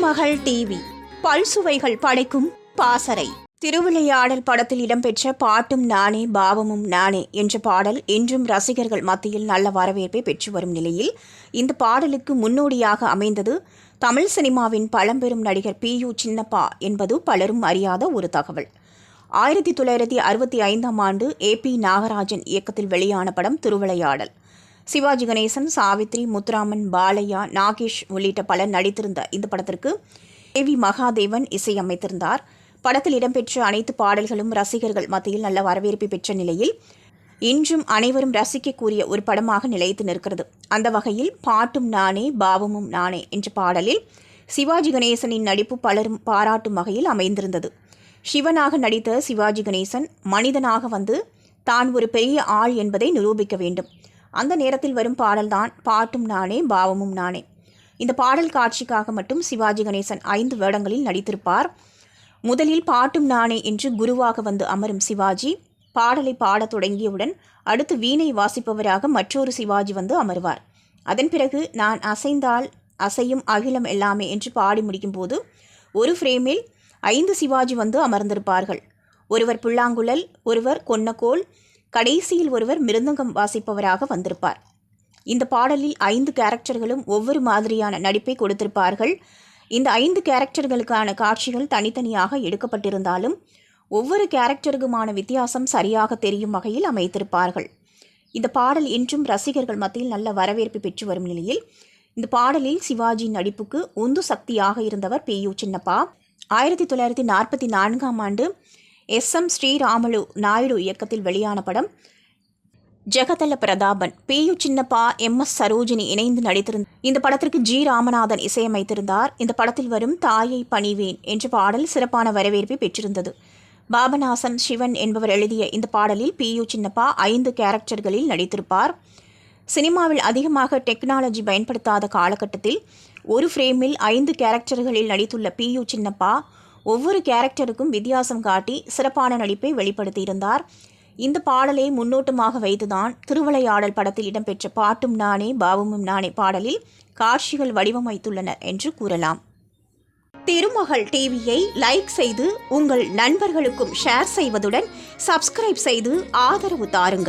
திருமகள் TV பல்சுவைகள் படைக்கும் பாசறை. திருவிளையாடல் படத்தில் இடம்பெற்ற பாட்டும் நானே பாவமும் நானே என்ற பாடல் இன்றும் ரசிகர்கள் மத்தியில் நல்ல வரவேற்பை பெற்று வரும் நிலையில் இந்த பாடலுக்கு முன்னோடியாக அமைந்தது தமிழ் சினிமாவின் பழம்பெரும் நடிகர் PU சின்னப்பா என்பது பலரும் அறியாத ஒரு தகவல். 1965ஆம் ஆண்டு AP நாகராஜன் இயக்கத்தில் வெளியான படம் திருவிளையாடல். சிவாஜி கணேசன், சாவித்ரி, முத்துராமன், பாலையா, நாகேஷ் உள்ளிட்ட பலர் நடித்திருந்த இந்த படத்திற்கு AV மகாதேவன் இசையமைத்திருந்தார். படத்தில் இடம்பெற்ற அனைத்து பாடல்களும் ரசிகர்கள் மத்தியில் நல்ல வரவேற்பை பெற்ற நிலையில் இன்றும் அனைவரும் ரசிக்கக்கூடிய ஒரு படமாக நிலைத்து நிற்கிறது. அந்த வகையில் பாட்டும் நானே பாவமும் நானே என்ற பாடலில் சிவாஜி கணேசனின் நடிப்பு பலரும் பாராட்டும் வகையில் அமைந்திருந்தது. சிவனாக நடித்த சிவாஜி கணேசன் மனிதனாக வந்து தான் ஒரு பெரிய ஆள் என்பதை நிரூபிக்க வேண்டும். அந்த நேரத்தில் வரும் பாடல்தான் பாட்டும் நானே பாவமும் நானே. இந்த பாடல் காட்சிக்காக மட்டும் சிவாஜி கணேசன் 5 வேடங்களில் நடித்திருப்பார். முதலில் பாட்டும் நானே என்று குருவாக வந்து அமரும் சிவாஜி பாடலை பாடத் தொடங்கியவுடன் அடுத்து வீணை வாசிப்பவராக மற்றொரு சிவாஜி வந்து அமர்வார். அதன் பிறகு நான் அசைந்தால் அசையும் அகிலம் எல்லாமே என்று பாடி முடிக்கும் போது ஒரு ஃப்ரேமில் 5 சிவாஜி வந்து அமர்ந்திருப்பார்கள். ஒருவர் புல்லாங்குழல், ஒருவர் கொன்னக்கோல், கடைசியில் ஒருவர் மிருதங்கம் வாசிப்பவராக வந்திருப்பார். இந்த பாடலில் 5 கேரக்டர்களும் ஒவ்வொரு மாதிரியான நடிப்பை கொடுத்திருப்பார்கள். இந்த 5 கேரக்டர்களுக்கான காட்சிகள் தனித்தனியாக எடுக்கப்பட்டிருந்தாலும் ஒவ்வொரு கேரக்டருக்குமான வித்தியாசம் சரியாக தெரியும் வகையில் அமைத்திருப்பார்கள். இந்த பாடல் இன்றும் ரசிகர்கள் மத்தியில் நல்ல வரவேற்பு பெற்று வரும் நிலையில் இந்த பாடலில் சிவாஜியின் நடிப்புக்கு உந்து சக்தியாக இருந்தவர் PU சின்னப்பா. 1944ஆம் ஆண்டு SM ஸ்ரீராமலு நாயுடு இயக்கத்தில் வெளியான படம் ஜெகதல பிரதாபன். PU சின்னப்பா, MS சரோஜினி இணைந்து நடித்திருந்த இந்த படத்திற்கு G ராமநாதன் இசையமைத்திருந்தார். இந்த படத்தில் வரும் தாயை பணிவேன் என்ற பாடல் சிறப்பான வரவேற்பை பெற்றிருந்தது. பாபநாசம் சிவன் என்பவர் எழுதிய இந்த பாடலில் PU சின்னப்பா 5 கேரக்டர்களில் நடித்திருப்பார். சினிமாவில் அதிகமாக டெக்னாலஜி பயன்படுத்தாத காலகட்டத்தில் ஒரு ஃப்ரேமில் 5 கேரக்டர்களில் நடித்துள்ள PU சின்னப்பா ஒவ்வொரு கேரக்டருக்கும் வித்தியாசம் காட்டி சிறப்பான நடிப்பை வெளிப்படுத்தியிருந்தார். இந்த பாடலை முன்னோட்டமாக வைத்துதான் திருவிளையாடல் படத்தில் இடம்பெற்ற பாட்டும் நானே பாவமும் நானே பாடலில் காட்சிகள் வடிவமைத்துள்ளனர் என்று கூறலாம். திருமகள் டிவியை லைக் செய்து உங்கள் நண்பர்களுக்கும் ஷேர் செய்வதுடன் சப்ஸ்கிரைப் செய்து ஆதரவு தாருங்கள்.